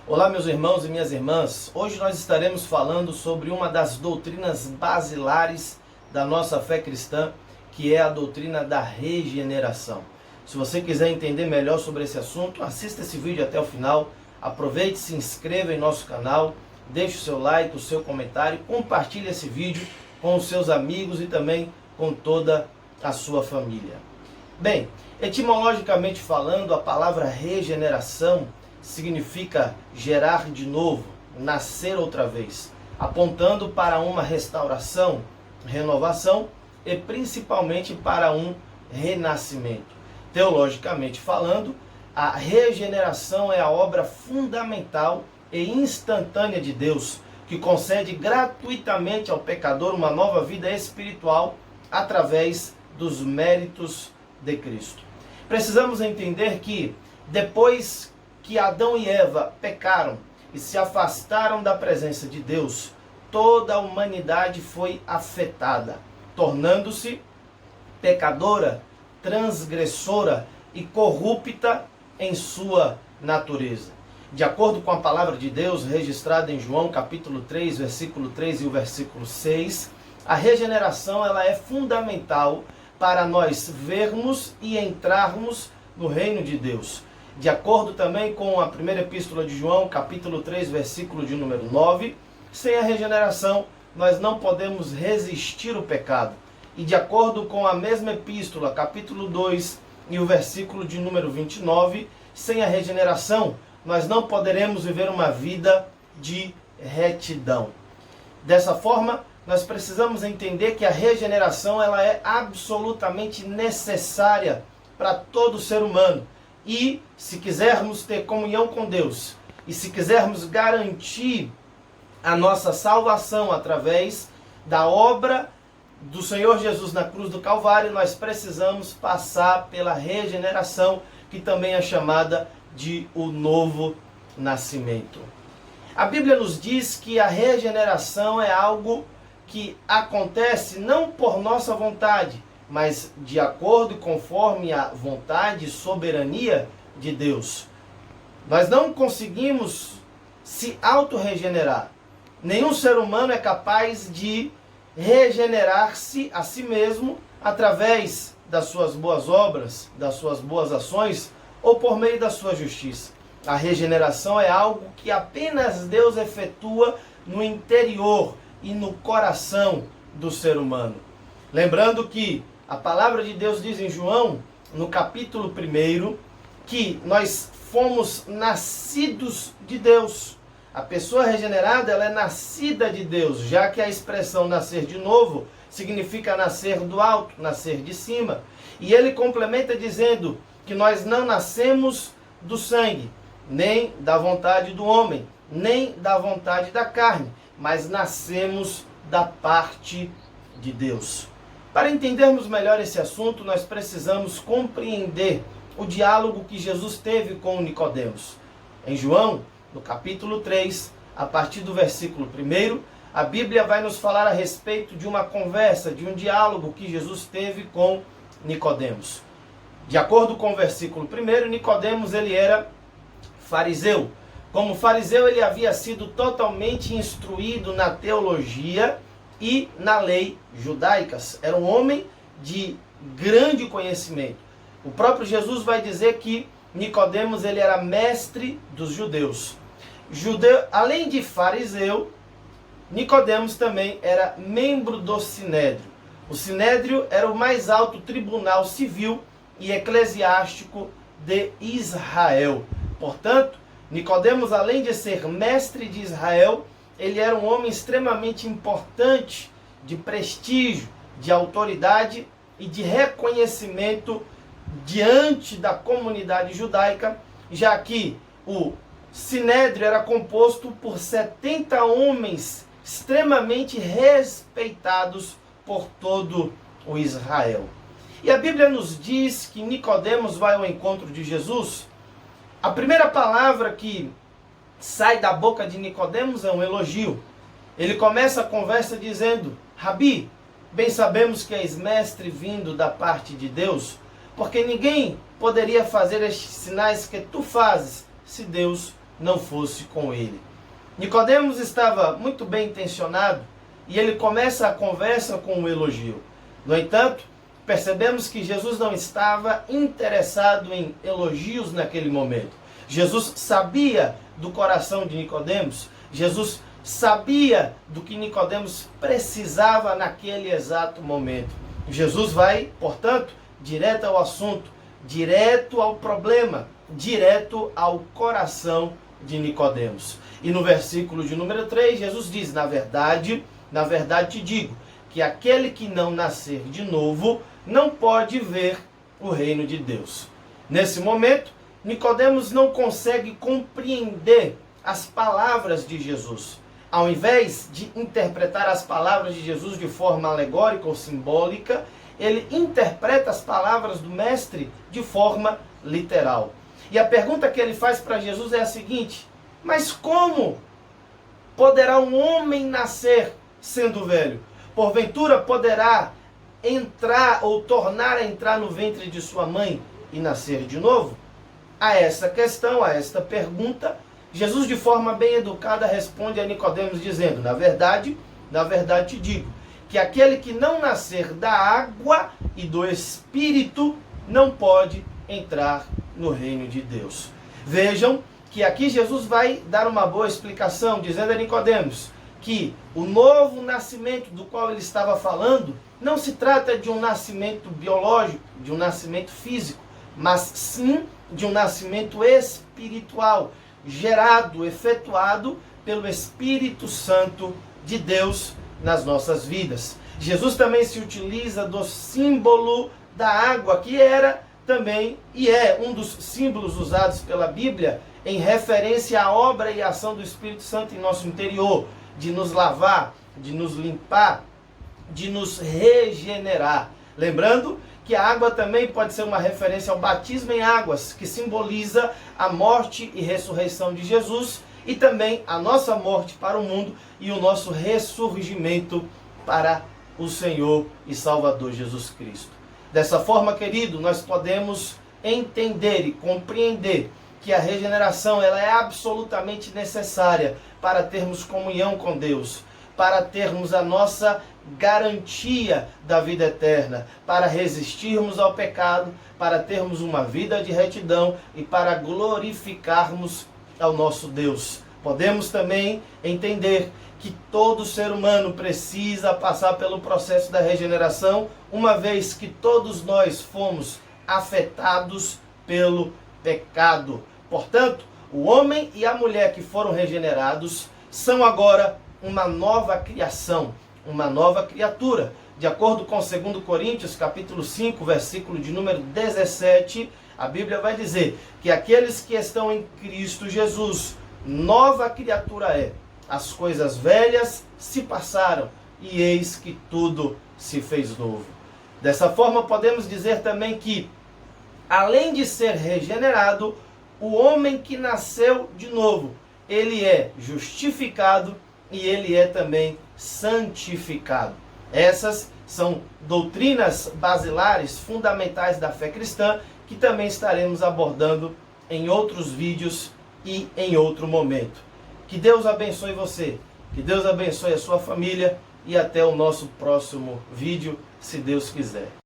Olá, meus irmãos e minhas irmãs. Hoje nós estaremos falando sobre uma das doutrinas basilares da nossa fé cristã, que é a doutrina da regeneração. Se você quiser entender melhor sobre esse assunto, assista esse vídeo até o final, aproveite, se inscreva em nosso canal, deixe o seu like, o seu comentário, compartilhe esse vídeo com os seus amigos e também com toda a sua família. Bem, etimologicamente falando, a palavra regeneração significa gerar de novo, nascer outra vez, apontando para uma restauração, renovação e principalmente para um renascimento. Teologicamente falando, a regeneração é a obra fundamental e instantânea de Deus, que concede gratuitamente ao pecador uma nova vida espiritual através dos méritos de Cristo. Precisamos entender que depois que Adão e Eva pecaram e se afastaram da presença de Deus, toda a humanidade foi afetada, tornando-se pecadora, transgressora e corrupta em sua natureza. De acordo com a palavra de Deus registrada em João capítulo 3, versículo 3 e o versículo 6, a regeneração ela é fundamental para nós vermos e entrarmos no reino de Deus. De acordo também com a primeira epístola de João, capítulo 3, versículo de número 9, sem a regeneração nós não podemos resistir ao pecado. E de acordo com a mesma epístola, capítulo 2 e o versículo de número 29, sem a regeneração nós não poderemos viver uma vida de retidão. Dessa forma, nós precisamos entender que a regeneração ela é absolutamente necessária para todo ser humano. E se quisermos ter comunhão com Deus, e se quisermos garantir a nossa salvação através da obra do Senhor Jesus na cruz do Calvário, nós precisamos passar pela regeneração, que também é chamada de o novo nascimento. A Bíblia nos diz que a regeneração é algo que acontece não por nossa vontade, mas de acordo e conforme a vontade e soberania de Deus. Nós não conseguimos se auto-regenerar. Nenhum ser humano é capaz de regenerar-se a si mesmo através das suas boas obras, das suas boas ações ou por meio da sua justiça. A regeneração é algo que apenas Deus efetua no interior e no coração do ser humano. Lembrando que a palavra de Deus diz em João, no capítulo 1, que nós fomos nascidos de Deus. A pessoa regenerada ela é nascida de Deus, já que a expressão nascer de novo significa nascer do alto, nascer de cima. E ele complementa dizendo que nós não nascemos do sangue, nem da vontade do homem, nem da vontade da carne, mas nascemos da parte de Deus. Para entendermos melhor esse assunto, nós precisamos compreender o diálogo que Jesus teve com Nicodemos. Em João, no capítulo 3, a partir do versículo 1, a Bíblia vai nos falar a respeito de uma conversa, de um diálogo que Jesus teve com Nicodemos. De acordo com o versículo 1, Nicodemos ele era fariseu. Como fariseu, ele havia sido totalmente instruído na teologia e na lei judaicas. Era um homem de grande conhecimento. O próprio Jesus vai dizer que Nicodemos ele era mestre dos judeus. Além de fariseu, Nicodemos também era membro do Sinédrio. O Sinédrio era o mais alto tribunal civil e eclesiástico de Israel. Portanto, Nicodemos, além de ser mestre de Israel, ele era um homem extremamente importante, de prestígio, de autoridade e de reconhecimento diante da comunidade judaica, já que o Sinédrio era composto por 70 homens extremamente respeitados por todo o Israel. E a Bíblia nos diz que Nicodemos vai ao encontro de Jesus. A primeira palavra que sai da boca de Nicodemos é um elogio. Ele começa a conversa dizendo: Rabi, bem sabemos que és mestre vindo da parte de Deus, porque ninguém poderia fazer estes sinais que tu fazes se Deus não fosse com ele. Nicodemos estava muito bem intencionado e ele começa a conversa com um elogio. No entanto, percebemos que Jesus não estava interessado em elogios naquele momento. Jesus sabia do coração de Nicodemos. Jesus sabia do que Nicodemos precisava naquele exato momento. Jesus vai, portanto, direto ao assunto, direto ao problema, direto ao coração de Nicodemos. E no versículo de número 3, Jesus diz: na verdade te digo, que aquele que não nascer de novo não pode ver o reino de Deus. Nesse momento, Nicodemos não consegue compreender as palavras de Jesus. Ao invés de interpretar as palavras de Jesus de forma alegórica ou simbólica, ele interpreta as palavras do mestre de forma literal. E a pergunta que ele faz para Jesus é a seguinte: mas como poderá um homem nascer sendo velho? Porventura poderá entrar ou tornar a entrar no ventre de sua mãe e nascer de novo? A essa questão, a esta pergunta, Jesus de forma bem educada responde a Nicodemos dizendo: na verdade te digo, que aquele que não nascer da água e do Espírito não pode entrar no reino de Deus. Vejam que aqui Jesus vai dar uma boa explicação, dizendo a Nicodemos que o novo nascimento do qual ele estava falando não se trata de um nascimento biológico, de um nascimento físico, mas sim de um nascimento espiritual, gerado, efetuado pelo Espírito Santo de Deus nas nossas vidas. Jesus também se utiliza do símbolo da água, que era também e é um dos símbolos usados pela Bíblia em referência à obra e ação do Espírito Santo em nosso interior, de nos lavar, de nos limpar, de nos regenerar. Lembrando que a água também pode ser uma referência ao batismo em águas, que simboliza a morte e ressurreição de Jesus, e também a nossa morte para o mundo e o nosso ressurgimento para o Senhor e Salvador Jesus Cristo. Dessa forma, querido, nós podemos entender e compreender que a regeneração ela é absolutamente necessária para termos comunhão com Deus, para termos a nossa garantia da vida eterna, para resistirmos ao pecado, para termos uma vida de retidão e para glorificarmos ao nosso Deus. Podemos também entender que todo ser humano precisa passar pelo processo da regeneração, uma vez que todos nós fomos afetados pelo pecado. Portanto, o homem e a mulher que foram regenerados são agora uma nova criação, uma nova criatura. De acordo com 2 Coríntios, capítulo 5, versículo de número 17, a Bíblia vai dizer que aqueles que estão em Cristo Jesus, nova criatura é. As coisas velhas se passaram e eis que tudo se fez novo. Dessa forma, podemos dizer também que, além de ser regenerado, o homem que nasceu de novo, ele é justificado e ele é também santificado. Essas são doutrinas basilares, fundamentais da fé cristã, que também estaremos abordando em outros vídeos e em outro momento. Que Deus abençoe você, que Deus abençoe a sua família e até o nosso próximo vídeo, se Deus quiser.